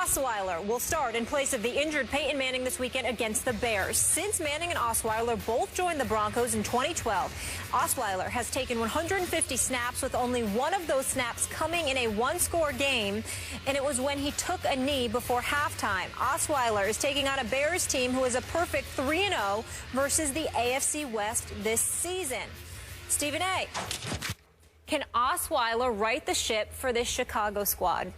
Osweiler will start in place of the injured Peyton Manning this weekend against the Bears. Since Manning and Osweiler both joined the Broncos in 2012, Osweiler has taken 150 snaps, with only one of those snaps coming in a one-score game, and it was when he took a knee before halftime. Osweiler is taking on a Bears team who is a perfect 3-0 versus the AFC West this season. Stephen A., can Osweiler right the ship for this Chicago squad?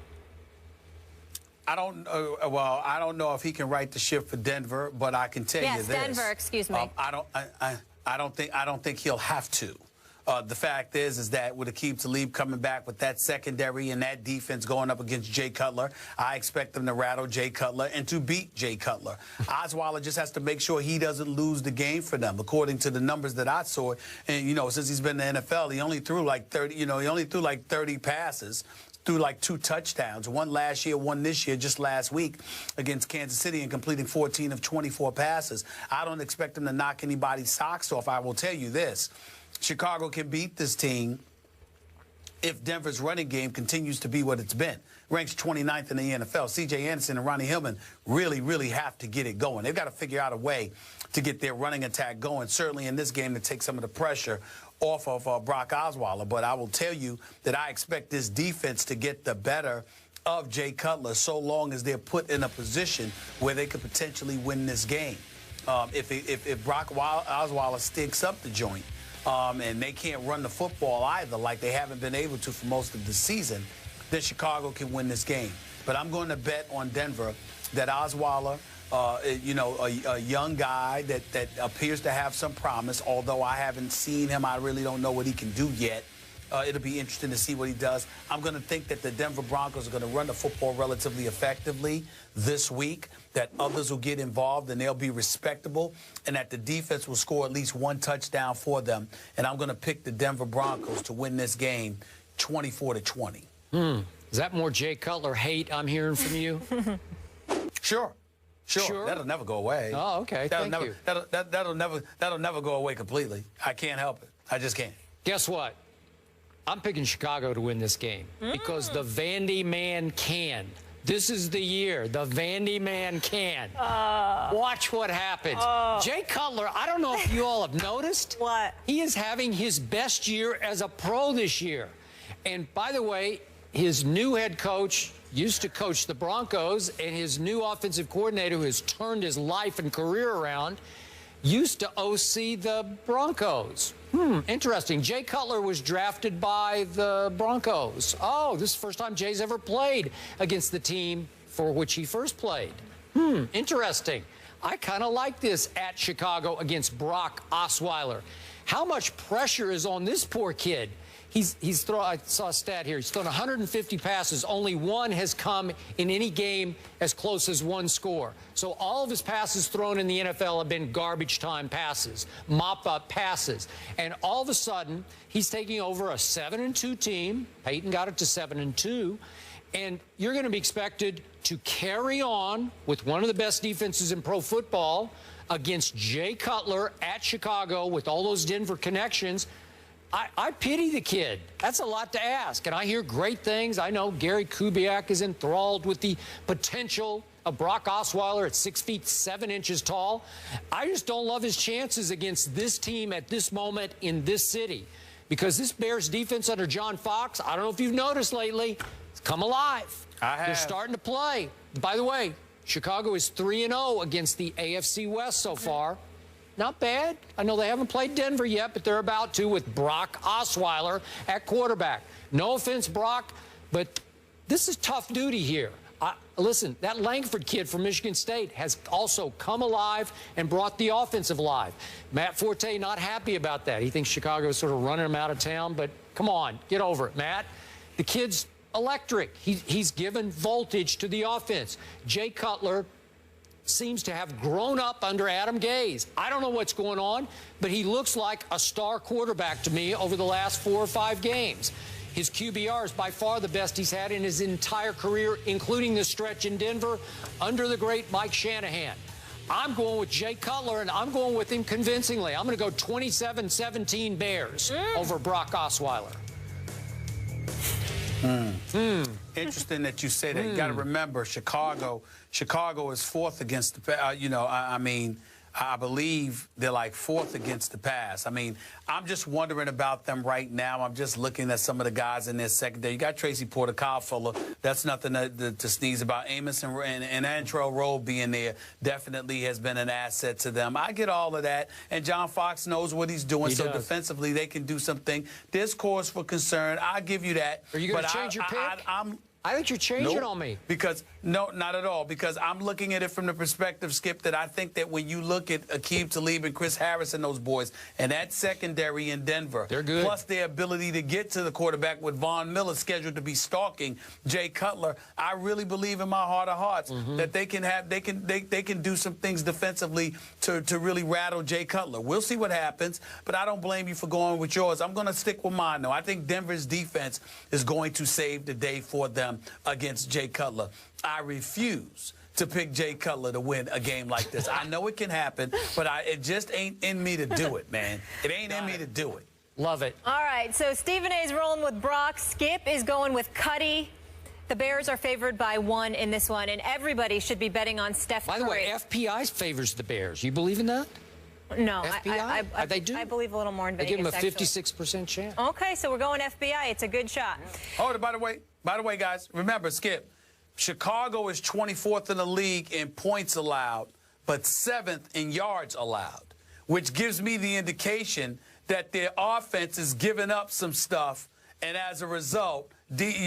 I don't know if he can right the ship for Denver, but I can tell you this. Yes, Denver, excuse me. I don't think he'll have to. The fact is that with Aqib Talib coming back with that secondary and that defense going up against Jay Cutler, I expect them to rattle Jay Cutler and to beat Jay Cutler. Osweiler just has to make sure he doesn't lose the game for them. According to the numbers that I saw, and since he's been in the NFL, he only threw like 30 passes. Threw like 2 touchdowns, one last year, one this year, just last week against Kansas City, and completing 14 of 24 passes. I don't expect him to knock anybody's socks off. I will tell you this. Chicago can beat this team if Denver's running game continues to be what it's been. Ranks 29th in the NFL. C.J. Anderson and Ronnie Hillman really have to get it going. They've got to figure out a way to get their running attack going, certainly in this game, to take some of the pressure off of Brock Osweiler. But I will tell you that I expect this defense to get the better of Jay Cutler so long as they're put in a position where they could potentially win this game. If Brock Osweiler stinks up the joint, and they can't run the football either, like they haven't been able to for most of the season, then Chicago can win this game. But I'm going to bet on Denver that Osweiler, a young guy that appears to have some promise, although I haven't seen him. I really don't know what he can do yet. It'll be interesting to see what he does. I'm going to think that the Denver Broncos are going to run the football relatively effectively this week, that others will get involved and they'll be respectable, and that the defense will score at least one touchdown for them. And I'm going to pick the Denver Broncos to win this game 24-20. Is that more Jay Cutler hate I'm hearing from you? Sure. That'll never go away. Oh, okay. Thank you. That'll never go away completely. I can't help it. I just can't. Guess what? I'm picking Chicago to win this game because the Vandy man can. This is the year. The Vandy man can. Watch what happens. Jay Cutler, I don't know if you all have noticed. What? He is having his best year as a pro this year. And by the way, his new head coach used to coach the Broncos, and his new offensive coordinator, who has turned his life and career around, used to OC the Broncos. Interesting. Jay Cutler was drafted by the Broncos. Oh, this is the first time Jay's ever played against the team for which he first played. Interesting. I kind of like this at Chicago against Brock Osweiler. How much pressure is on this poor kid? I saw a stat here. He's thrown 150 passes. Only one has come in any game as close as one score. So all of his passes thrown in the NFL have been garbage time passes, mop-up passes. And all of a sudden, he's taking over a 7-2 team. Peyton got it to 7-2. And you're going to be expected to carry on with one of the best defenses in pro football against Jay Cutler at Chicago with all those Denver connections. I pity the kid. That's a lot to ask. And I hear great things. I know Gary Kubiak is enthralled with the potential of Brock Osweiler at 6 feet 7 inches tall. I just don't love his chances against this team at this moment in this city, because this Bears defense under John Fox, I don't know if you've noticed lately, it's come alive. I have. They're starting to play. By the way, Chicago is 3-0 against the AFC West so far. Not bad. I know they haven't played Denver yet, but they're about to with Brock Osweiler at quarterback. No offense, Brock, but this is tough duty here. Listen, that Langford kid from Michigan State has also come alive and brought the offensive alive. Matt Forte not happy about that. He thinks Chicago is sort of running him out of town, but come on, get over it, Matt. The kid's electric. He's given voltage to the offense. Jay Cutler seems to have grown up under Adam Gase. I don't know what's going on, but he looks like a star quarterback to me over the last 4 or 5 games. His QBR is by far the best he's had in his entire career, including the stretch in Denver under the great Mike Shanahan. I'm going with Jay Cutler, and I'm going with him convincingly. I'm going to go 27-17 Bears over Brock Osweiler. interesting that you say that. You got to remember, Chicago is fourth against the, I believe they're like fourth against the pass. I mean, I'm just wondering about them right now. I'm just looking at some of the guys in their secondary. You got Tracy Porter, Kyle Fuller. That's nothing to sneeze about. Amos and Antrell Rowe being there definitely has been an asset to them. I get all of that. And John Fox knows what he's doing. He so does. Defensively, they can do something. There's cause for concern. I'll give you that. Are you going to change your pick? I think you're changing on me. Because, no, not at all. Because I'm looking at it from the perspective, Skip, that I think that when you look at Aqib Talib and Chris Harris and those boys, and that secondary in Denver, they're good. Plus their ability to get to the quarterback with Von Miller scheduled to be stalking Jay Cutler, I really believe in my heart of hearts that they can do some things defensively to really rattle Jay Cutler. We'll see what happens, but I don't blame you for going with yours. I'm going to stick with mine, though. I think Denver's defense is going to save the day for them against Jay Cutler. I refuse to pick Jay Cutler to win a game like this. I know it can happen, but it just ain't in me to do it, man. It ain't in me to do it. Love it. All right, so Stephen A. is rolling with Brock. Skip is going with Cuddy. The Bears are favored by 1 in this one, and everybody should be betting on Steph Curry. By the way, FPI favors the Bears. You believe in that? No, FBI? They do? I believe a little more in Vegas. They give them a 56% chance. Okay, so we're going FBI. It's a good shot. Oh, by the way, guys, remember, Skip, Chicago is 24th in the league in points allowed, but 7th in yards allowed, which gives me the indication that their offense is giving up some stuff, and as a result,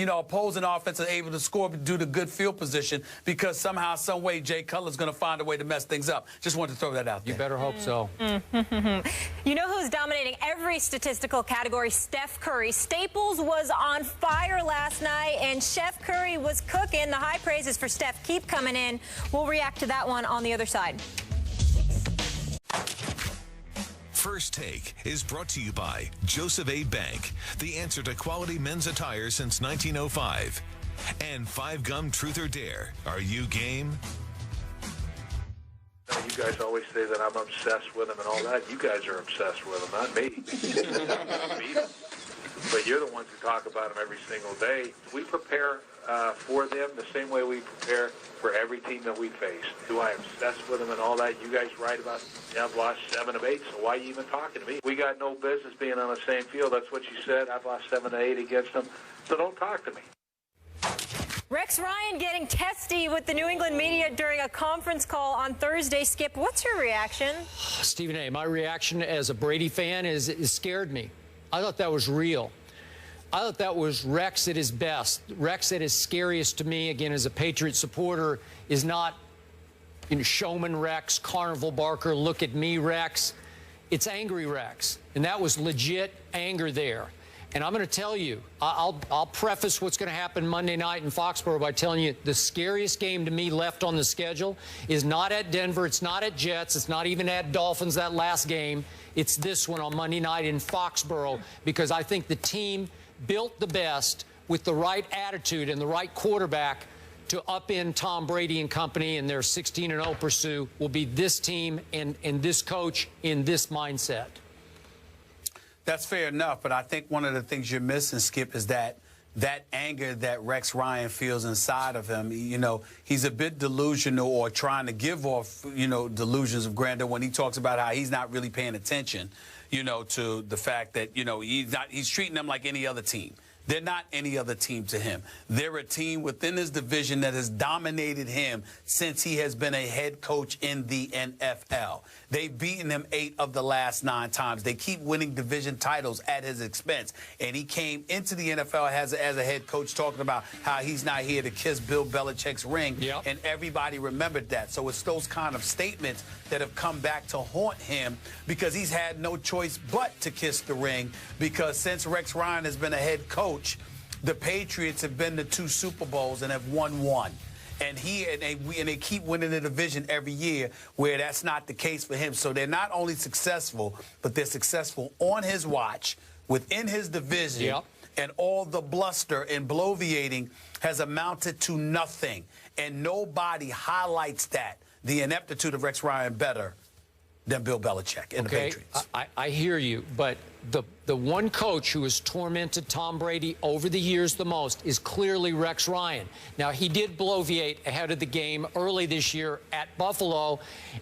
opposing offense are able to score due to good field position because somehow, some way, Jay Cutler's going to find a way to mess things up. Just wanted to throw that out there. You better hope so. You know who's dominating every statistical category? Steph Curry. Staples was on fire last night, and Chef Curry was cooking. The high praises for Steph keep coming in. We'll react to that one on the other side. First Take is brought to you by Joseph A. Bank, the answer to quality men's attire since 1905. And 5 Gum Truth or Dare. Are you game? You guys always say that I'm obsessed with them and all that. You guys are obsessed with them, not me. But you're the ones who talk about them every single day. We prepare for them the same way we prepare for every team that we face. Do I obsess with them and all that? You guys write about, I've lost 7 of 8, so why are you even talking to me? We got no business being on the same field. That's what you said. I've lost 7 of 8 against them, so don't talk to me. Rex Ryan getting testy with the New England media during a conference call on Thursday. Skip, what's your reaction? Stephen A., my reaction as a Brady fan is it scared me. I thought that was real. I thought that was Rex at his best. Rex at his scariest to me, again, as a Patriot supporter, is not showman Rex, carnival barker, look at me Rex. It's angry Rex, and that was legit anger there. And I'm going to tell you, I'll preface what's going to happen Monday night in Foxborough by telling you the scariest game to me left on the schedule is not at Denver, it's not at Jets, it's not even at Dolphins, that last game. It's this one on Monday night in Foxborough, because I think the team built the best with the right attitude and the right quarterback to upend Tom Brady and company, and their 16-0 pursuit will be this team and this coach in this mindset. That's fair enough, but I think one of the things you're missing, Skip, is that anger that Rex Ryan feels inside of him. He's a bit delusional, or trying to give off, delusions of grandeur when he talks about how he's not really paying attention, to the fact that, he's treating them like any other team. They're not any other team to him. They're a team within his division that has dominated him since he has been a head coach in the NFL. They've beaten him 8 of the last 9 times. They keep winning division titles at his expense. And he came into the NFL as a head coach talking about how he's not here to kiss Bill Belichick's ring. Yep. And everybody remembered that. So it's those kind of statements that have come back to haunt him, because he's had no choice but to kiss the ring, because since Rex Ryan has been a head coach, the Patriots have been to 2 Super Bowls and have won 1. And they keep winning the division every year, where that's not the case for him. So they're not only successful, but they're successful on his watch, within his division. Yep. And all the bluster and bloviating has amounted to nothing. And nobody highlights that, the ineptitude of Rex Ryan, better than Bill Belichick and the Patriots. I hear you, but the one coach who has tormented Tom Brady over the years the most is clearly Rex Ryan. Now, he did bloviate ahead of the game early this year at Buffalo,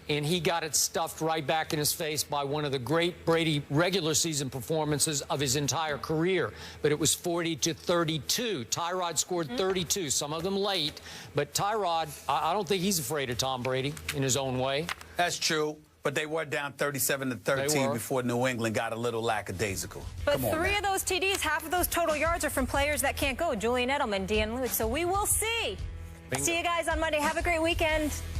and he got it stuffed right back in his face by one of the great Brady regular season performances of his entire career. But it was 40-32. Tyrod scored 32, some of them late. But Tyrod, I don't think he's afraid of Tom Brady in his own way. That's true. But they were down 37-13 before New England got a little lackadaisical. But three of those TDs, half of those total yards are from players that can't go. Julian Edelman, Dean Lewis. So we will see. Bingo. See you guys on Monday. Have a great weekend.